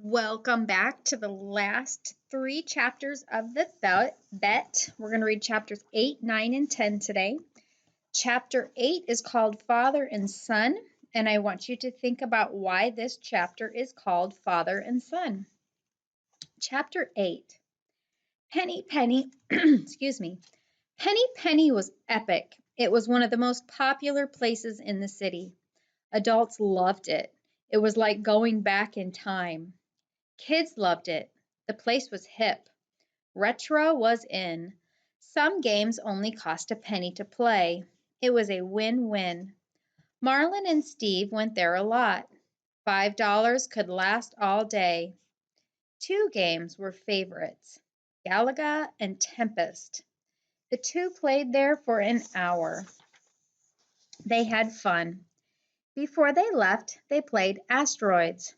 Welcome back to the last three chapters of the bet. We're going to read chapters 8, 9, and 10 today. Chapter 8 is called Father and Son, and I want you to think about why this chapter is called Father and Son. Chapter 8. Penny Penny, excuse me. Penny Penny was epic. It was one of the most popular places in the city. Adults loved it. It was like going back in time. Kids loved it. The place was hip. Retro was in. Some games only cost a penny to play. It was a win-win. Marlin and Steve went there a lot. $5 could last all day. Two games were favorites, Galaga and Tempest. The two played there for an hour. They had fun. Before they left, they played Asteroids.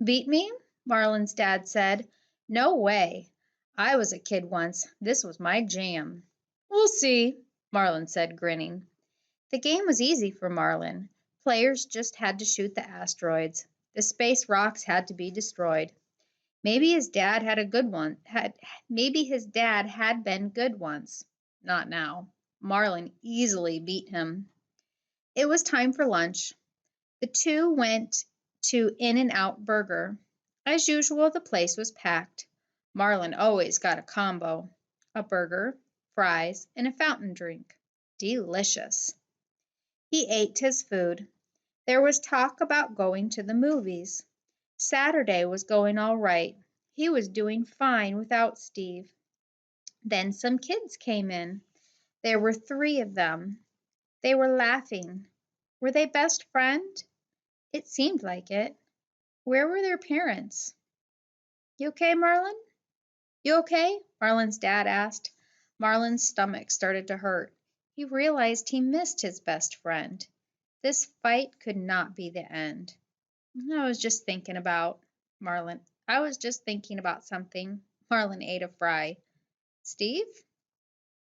Beat me? Marlin's dad said. No way. I was a kid once. This was my jam. We'll see, Marlin said, grinning. The game was easy for Marlin. Players just had to shoot the asteroids. The space rocks had to be destroyed. Maybe his dad had a good one. Maybe his dad had been good once. Not now. Marlin easily beat him. It was time for lunch. The two went to In-N-Out Burger. As usual, the place was packed. Marlin always got a combo, a burger, fries, and a fountain drink. Delicious. He ate his food. There was talk about going to the movies. Saturday was going all right. He was doing fine without Steve. Then some kids came in. There were 3 of them. They were laughing. Were they best friend? It seemed like it. Where were their parents? You okay, Marlin? You okay? Marlin's dad asked. Marlin's stomach started to hurt. He realized he missed his best friend. This fight could not be the end. I was just thinking about Marlin. I was just thinking about something. Marlin ate a fry. Steve?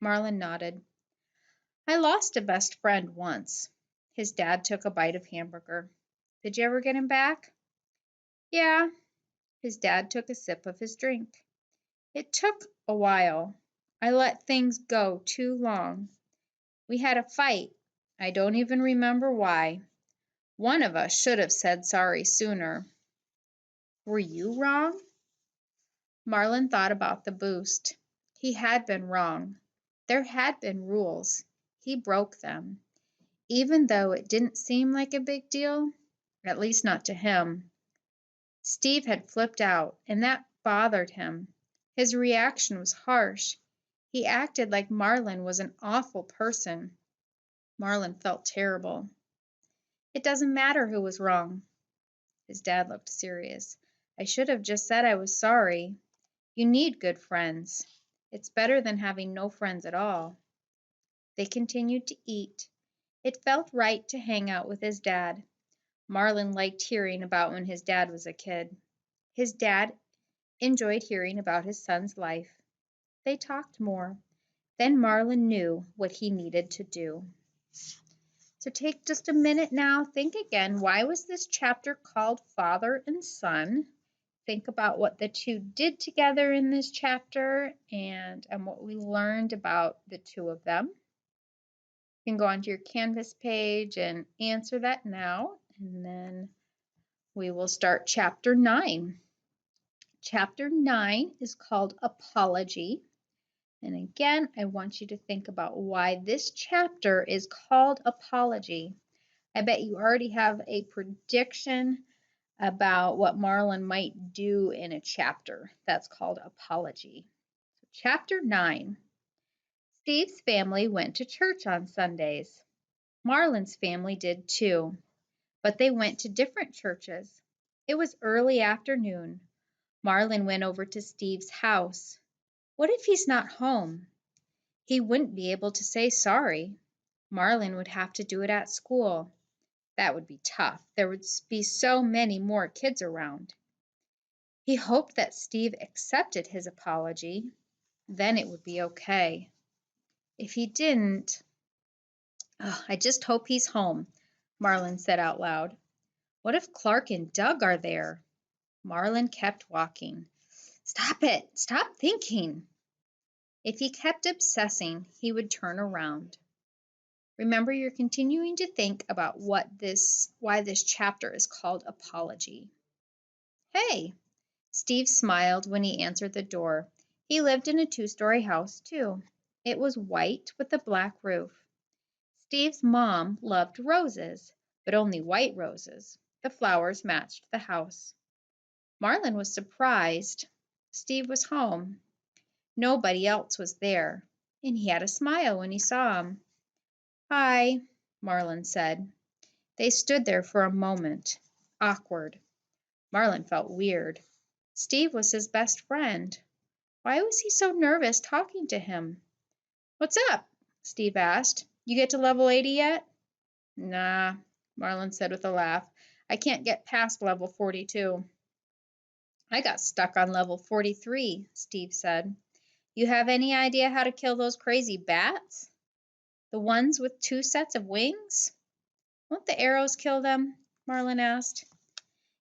Marlin nodded. I lost a best friend once. His dad took a bite of hamburger. Did you ever get him back? Yeah. His dad took a sip of his drink. It took a while. I let things go too long. We had a fight. I don't even remember why. One of us should have said sorry sooner. Were you wrong? Marlin thought about the boost. He had been wrong. There had been rules. He broke them. Even though it didn't seem like a big deal, at least not to him. Steve had flipped out, and that bothered him. His reaction was harsh. He acted like Marlin was an awful person. Marlin felt terrible. It doesn't matter who was wrong. His dad looked serious. I should have just said I was sorry. You need good friends. It's better than having no friends at all. They continued to eat. It felt right to hang out with his dad. Marlin liked hearing about when his dad was a kid. His dad enjoyed hearing about his son's life. They talked more. Then Marlin knew what he needed to do. So take just a minute now. Think again. Why was this chapter called Father and Son? Think about what the two did together in this chapter and what we learned about the two of them. You can go onto your Canvas page and answer that now, and then we will start chapter 9. Chapter 9 is called Apology. And again, I want you to think about why this chapter is called Apology. I bet you already have a prediction about what Marlin might do in a chapter that's called Apology. So chapter 9. Steve's family went to church on Sundays. Marlin's family did too, but they went to different churches. It was early afternoon. Marlin went over to Steve's house. What if he's not home? He wouldn't be able to say sorry. Marlin would have to do it at school. That would be tough. There would be so many more kids around. He hoped that Steve accepted his apology. Then it would be okay. If he didn't, I just hope he's home, Marlin said out loud. What if Clark and Doug are there? Marlin kept walking. Stop it! Stop thinking! If he kept obsessing, he would turn around. Remember, you're continuing to think about why this chapter is called Apology. Hey! Steve smiled when he answered the door. He lived in a two-story house, too. It was white with a black roof. Steve's mom loved roses, but only white roses. The flowers matched the house. Marlin was surprised. Steve was home. Nobody else was there, and he had a smile when he saw him. "Hi," Marlin said. They stood there for a moment, awkward. Marlin felt weird. Steve was his best friend. Why was he so nervous talking to him? "What's up?" Steve asked. "You get to level 80 yet?" "Nah," Marlin said with a laugh. "I can't get past level 42. "I got stuck on level 43, Steve said. "You have any idea how to kill those crazy bats? The ones with 2 sets of wings?" "Won't the arrows kill them?" Marlin asked.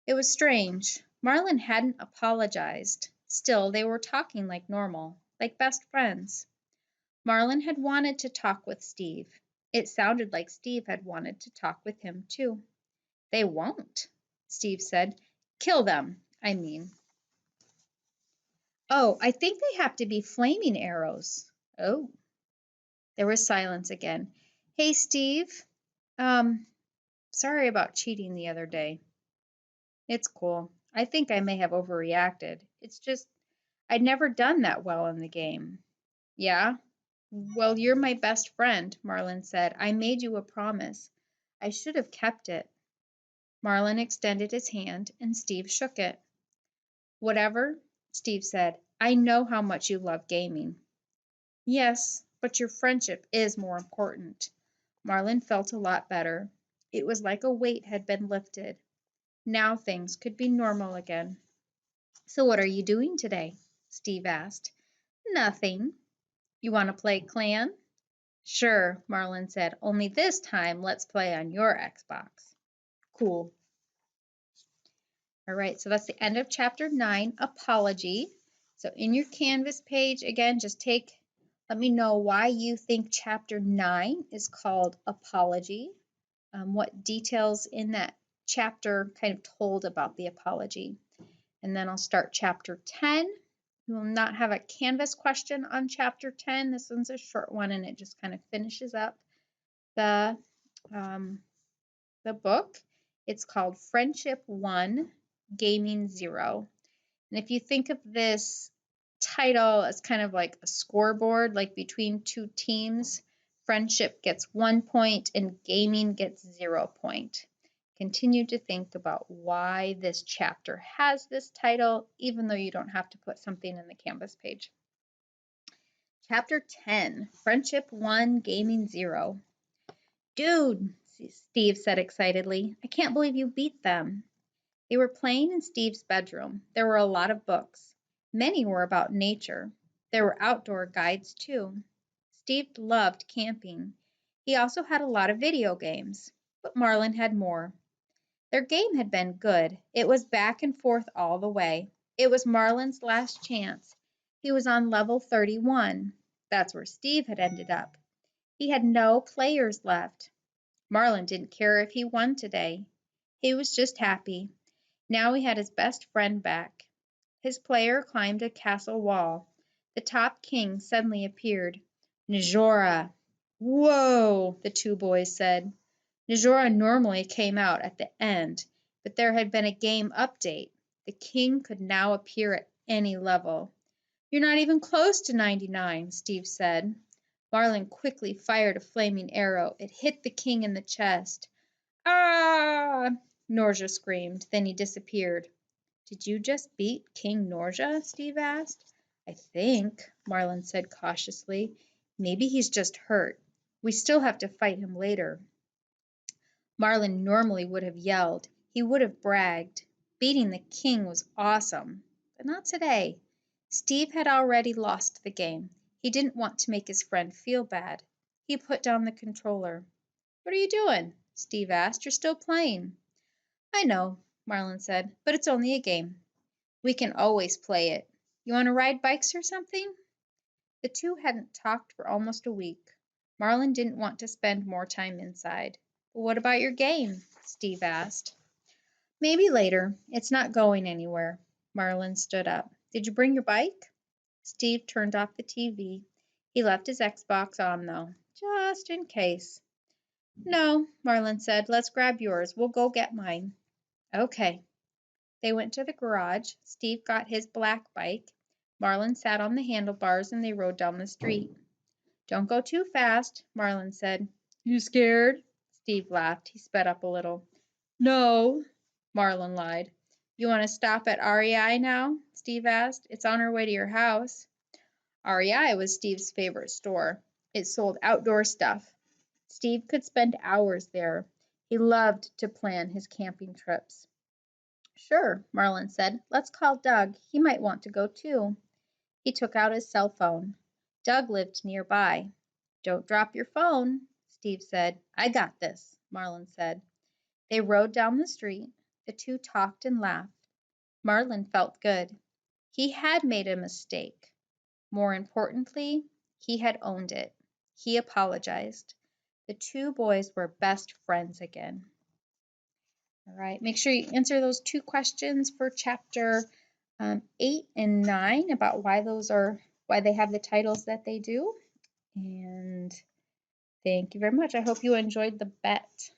It was strange. Marlin hadn't apologized. Still, they were talking like normal, like best friends. Marlin had wanted to talk with Steve. It sounded like Steve had wanted to talk with him, too. "They won't," Steve said. "Kill them, I mean." "Oh, I think they have to be flaming arrows." "Oh." There was silence again. "Hey, Steve. Um, Sorry about cheating the other day." "It's cool. I think I may have overreacted. It's just I'd never done that well in the game." "Yeah? Well, you're my best friend," Marlin said. "I made you a promise. I should have kept it." Marlin extended his hand, and Steve shook it. "Whatever," Steve said. "I know how much you love gaming." "Yes, but your friendship is more important." Marlin felt a lot better. It was like a weight had been lifted. Now things could be normal again. "So what are you doing today?" Steve asked. "Nothing." "You want to play Clan?" "Sure," Marlin said. "Only this time let's play on your Xbox." "Cool." All right, so that's the end of chapter 9, Apology. So in your Canvas page, again, let me know why you think chapter 9 is called Apology. What details in that chapter kind of told about the apology. And then I'll start chapter 10. We will not have a Canvas question on chapter 10. This one's a short one, and it just kind of finishes up the book. It's called Friendship 1, Gaming 0. And if you think of this title as kind of like a scoreboard, like between two teams, friendship gets 1 point and gaming gets 0 point. Continue to think about why this chapter has this title, even though you don't have to put something in the Canvas page. Chapter 10, Friendship 1, Gaming 0. "Dude," Steve said excitedly, "I can't believe you beat them." They were playing in Steve's bedroom. There were a lot of books. Many were about nature. There were outdoor guides, too. Steve loved camping. He also had a lot of video games, but Marlin had more. Their game had been good. It was back and forth all the way. It was Marlin's last chance. He was on level 31. That's where Steve had ended up. He had no players left. Marlin didn't care if he won today. He was just happy. Now he had his best friend back. His player climbed a castle wall. The top king suddenly appeared. "Najora!" "Whoa!" the two boys said. Najora normally came out at the end, but there had been a game update. The king could now appear at any level. "You're not even close to 99, Steve said. Marlin quickly fired a flaming arrow. It hit the king in the chest. "Ah!" Norja screamed. Then he disappeared. "Did you just beat King Norja?" Steve asked. "I think," Marlin said cautiously. "Maybe he's just hurt. We still have to fight him later." Marlin normally would have yelled. He would have bragged. Beating the king was awesome. But not today. Steve had already lost the game. He didn't want to make his friend feel bad. He put down the controller. "What are you doing?" Steve asked. "You're still playing." "I know," Marlin said, "but it's only a game." We can always play it. You want to ride bikes or something? The two hadn't talked for almost a week. Marlin didn't want to spend more time inside. "But what about your game?" Steve asked. "Maybe later. It's not going anywhere." Marlin stood up. "Did you bring your bike?" Steve turned off the TV. He left his Xbox on, though, just in case. "No," Marlin said. "Let's grab yours. We'll go get mine." "Okay." They went to the garage. Steve got his black bike. Marlin sat on the handlebars and they rode down the street. "Don't go too fast," Marlin said. "You scared?" Steve laughed. He sped up a little. "No," Marlin lied. "You want to stop at REI now?" Steve asked. "It's on our way to your house." REI was Steve's favorite store. It sold outdoor stuff. Steve could spend hours there. He loved to plan his camping trips. "Sure," Marlin said. "Let's call Doug. He might want to go too." He took out his cell phone. Doug lived nearby. "Don't drop your phone," Steve said. "I got this," Marlin said. They rode down the street. The two talked and laughed. Marlin felt good. He had made a mistake. More importantly, he had owned it. He apologized. The two boys were best friends again. All right, make sure you answer those two questions for chapter 8 and 9 about why they have the titles that they do. And thank you very much. I hope you enjoyed the bet.